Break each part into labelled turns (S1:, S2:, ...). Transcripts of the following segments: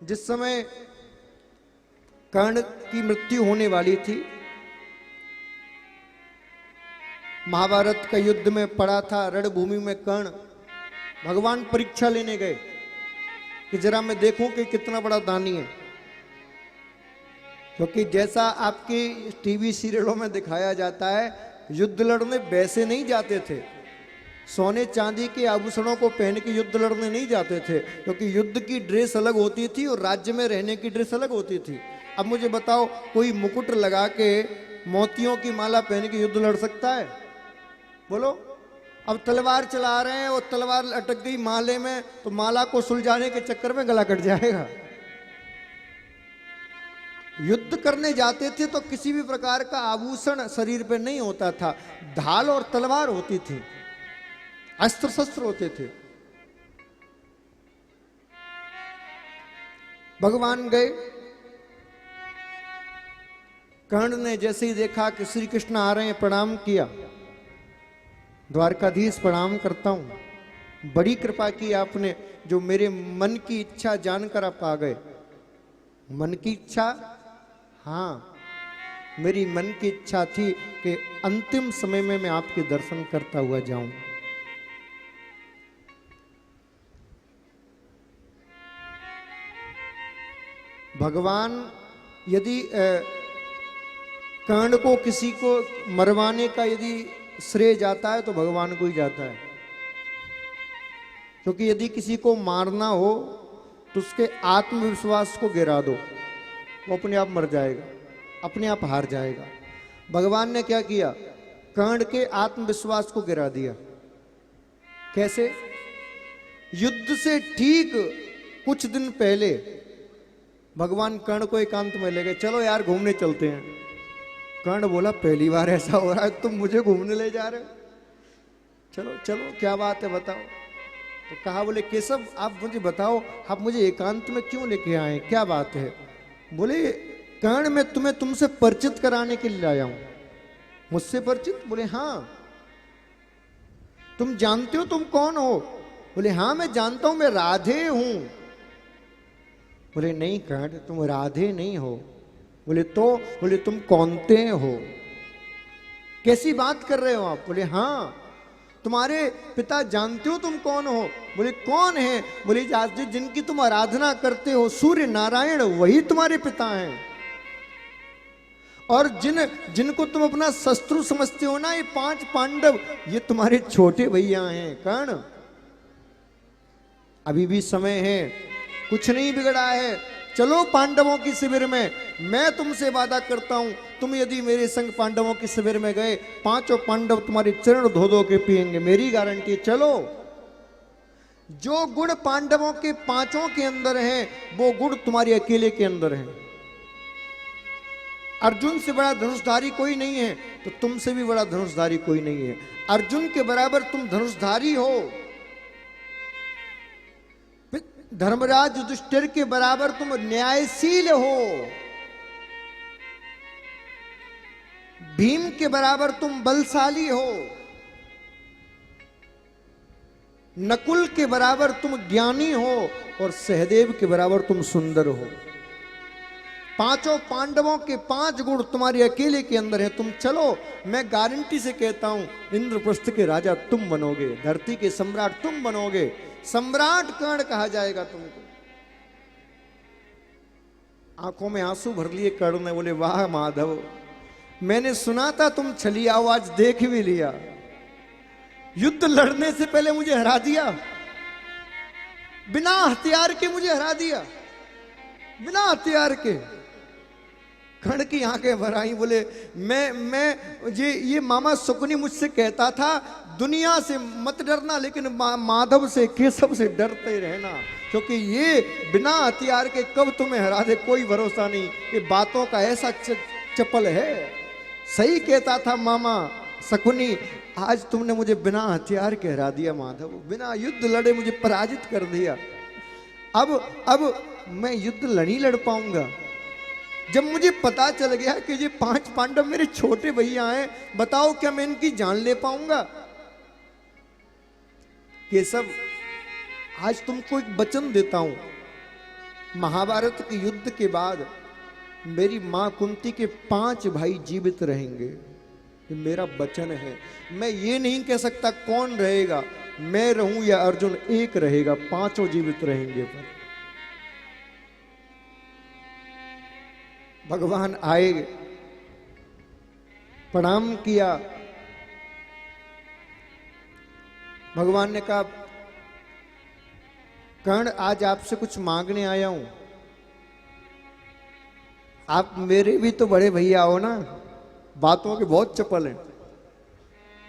S1: जिस समय कर्ण की मृत्यु होने वाली थी, महाभारत का युद्ध में पड़ा था, रणभूमि में कर्ण भगवान परीक्षा लेने गए कि जरा मैं देखूं कि कितना बड़ा दानी है। क्योंकि जैसा आपके टीवी सीरियलों में दिखाया जाता है, युद्ध लड़ने वैसे नहीं जाते थे, सोने चांदी के आभूषणों को पहन के युद्ध लड़ने नहीं जाते थे, क्योंकि युद्ध की ड्रेस अलग होती थी और राज्य में रहने की ड्रेस अलग होती थी। अब मुझे बताओ, कोई मुकुट लगा के मोतियों की माला पहन के युद्ध लड़ सकता है? बोलो। अब तलवार चला रहे हैं और तलवार अटक गई माले में, तो माला को सुलझाने के चक्कर में गला कट जाएगा। युद्ध करने जाते थे तो किसी भी प्रकार का आभूषण शरीर पे नहीं होता था, ढाल और तलवार होती थी, अस्त्र शस्त्र होते थे। भगवान गए, कर्ण ने जैसे ही देखा कि श्री कृष्ण आ रहे हैं, प्रणाम किया। द्वारकाधीश प्रणाम करता हूं, बड़ी कृपा की आपने, जो मेरे मन की इच्छा जानकर आप आ गए। मन की इच्छा? हाँ, मेरी मन की इच्छा थी कि अंतिम समय में मैं आपके दर्शन करता हुआ जाऊं। भगवान यदि कर्ण को किसी को मरवाने का यदि श्रेय जाता है तो भगवान को ही जाता है। क्योंकि यदि किसी को मारना हो तो उसके आत्मविश्वास को गिरा दो, वो अपने आप मर जाएगा, अपने आप हार जाएगा। भगवान ने क्या किया? कर्ण के आत्मविश्वास को गिरा दिया। कैसे? युद्ध से ठीक कुछ दिन पहले भगवान कर्ण को एकांत में ले गए, चलो यार घूमने चलते हैं। कर्ण बोला, पहली बार ऐसा हो रहा है, तुम मुझे घूमने ले जा रहे हो? चलो चलो, क्या बात है बताओ। तो कहा, बोले केशव आप मुझे बताओ, आप मुझे एकांत में क्यों लेके आए, क्या बात है? बोले, कर्ण मैं तुम्हें तुमसे परिचित कराने के लिए आया हूं। मुझसे परिचित? बोले हाँ। तुम जानते हो तुम कौन हो? बोले हाँ मैं जानता हूं, मैं राधे हूं। बोले नहीं कर्ण, तुम राधे नहीं हो। बोले तो? बोले तुम कौनते हो? कैसी बात कर रहे हो आप? बोले हाँ। तुम्हारे पिता जानते हो तुम कौन हो? बोले कौन है? बोले आज जिनकी तुम आराधना करते हो, सूर्य नारायण, वही तुम्हारे पिता हैं। और जिनको तुम अपना शत्रु समझते हो ना, ये 5 पांडव, ये तुम्हारे छोटे भैया हैं कर्ण। अभी भी समय है, कुछ नहीं बिगड़ा है, चलो पांडवों की शिविर में। मैं तुमसे वादा करता हूं, तुम यदि मेरे संग पांडवों की शिविर में गए, 5 पांडव तुम्हारे चरण धो धो के पिएंगे, मेरी गारंटी। चलो। जो गुण पांडवों के 5 के अंदर है, वो गुण तुम्हारे अकेले के अंदर है। अर्जुन से बड़ा धनुषधारी कोई नहीं है, तो तुमसे भी बड़ा धनुषधारी कोई नहीं है। अर्जुन के बराबर तुम धनुषधारी हो, धर्मराज युधिष्ठिर के बराबर तुम न्यायशील हो, भीम के बराबर तुम बलशाली हो, नकुल के बराबर तुम ज्ञानी हो, और सहदेव के बराबर तुम सुंदर हो। 5 पांडवों के 5 गुण तुम्हारे अकेले के अंदर है। तुम चलो, मैं गारंटी से कहता हूं, इंद्रप्रस्थ के राजा तुम बनोगे, धरती के सम्राट तुम बनोगे, सम्राट कर्ण कहा जाएगा तुमको। आंखों में आंसू भर लिए कर्ण ने, बोले वाह माधव, मैंने सुना था तुम छलिया हो, आज देख भी लिया। युद्ध लड़ने से पहले मुझे हरा दिया, बिना हथियार के मुझे हरा दिया, बिना हथियार के। कर्ण की आंखें भर आई, बोले मैं ये मामा शकुनी मुझसे कहता था, दुनिया से मत डरना, लेकिन माधव से, केशव से डरते रहना, क्योंकि ये बिना हथियार के कब तुम्हें हरा दे कोई भरोसा नहीं। ये बातों का ऐसा चपल है। सही कहता था मामा शकुनी, आज तुमने मुझे बिना हथियार के हरा दिया माधव, बिना युद्ध लड़े मुझे पराजित कर दिया। अब मैं युद्ध नहीं लड़ पाऊंगा। जब मुझे पता चल गया कि ये 5 पांडव मेरे छोटे भैया हैं, बताओ क्या मैं इनकी जान ले पाऊंगा? केशव, आज तुमको एक वचन देता हूं, महाभारत के युद्ध के बाद मेरी मां कुंती के 5 भाई जीवित रहेंगे, ये मेरा वचन है। मैं ये नहीं कह सकता कौन रहेगा, मैं रहूं या अर्जुन, एक रहेगा, 5 जीवित रहेंगे। पर भगवान आए, प्रणाम किया। भगवान ने कहा, कर्ण आज आपसे कुछ मांगने आया हूं। आप मेरे भी तो बड़े भैया हो ना, बातों के बहुत चपल हैं।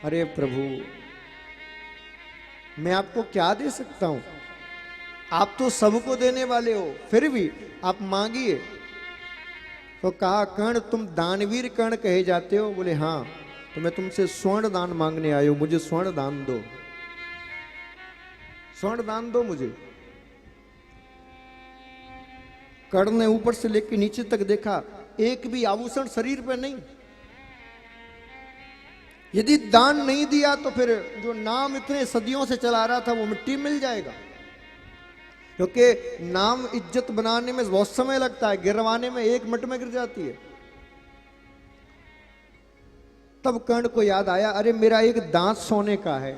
S1: अरे प्रभु, मैं आपको क्या दे सकता हूं, आप तो सबको देने वाले हो, फिर भी आप मांगिए। तो कहा, कर्ण तुम दानवीर कर्ण कहे जाते हो? बोले हाँ। तो मैं तुमसे स्वर्ण दान मांगने आया हूं, मुझे स्वर्ण दान दो, स्वर्ण दान दो मुझे। कर्ण ने ऊपर से लेकर नीचे तक देखा, एक भी आभूषण शरीर पर नहीं। यदि दान नहीं दिया तो फिर जो नाम इतने सदियों से चला रहा था वो मिट्टी मिल जाएगा, क्योंकि नाम इज्जत बनाने में बहुत समय लगता है, गिरवाने में 1 मिनट में गिर जाती है। तब कर्ण को याद आया, अरे मेरा एक दांत सोने का है।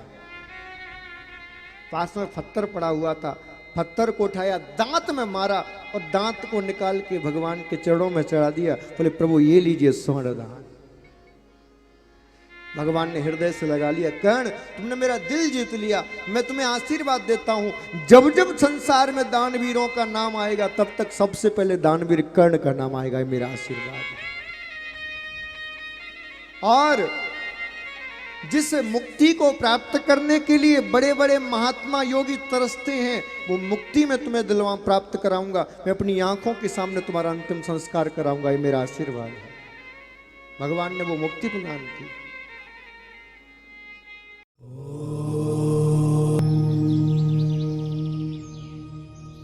S1: पास में पत्थर पड़ा हुआ था, पत्थर को उठाया, दांत में मारा और दांत को निकाल के भगवान के चरणों में चढ़ा दिया। बोले प्रभु ये लीजिए स्वर्ण दान। भगवान ने हृदय से लगा लिया, कर्ण तुमने मेरा दिल जीत लिया, मैं तुम्हें आशीर्वाद देता हूं, जब जब संसार में दानवीरों का नाम आएगा तब तक सबसे पहले दानवीर कर्ण का नाम आएगा, मेरा आशीर्वाद। और जिस मुक्ति को प्राप्त करने के लिए बड़े बड़े महात्मा योगी तरसते हैं, वो मुक्ति में तुम्हें दिलवा प्राप्त कराऊंगा, मैं अपनी आंखों के सामने तुम्हारा अंतिम संस्कार कराऊंगा, ये मेरा आशीर्वाद है। भगवान ने वो मुक्ति प्रदान की।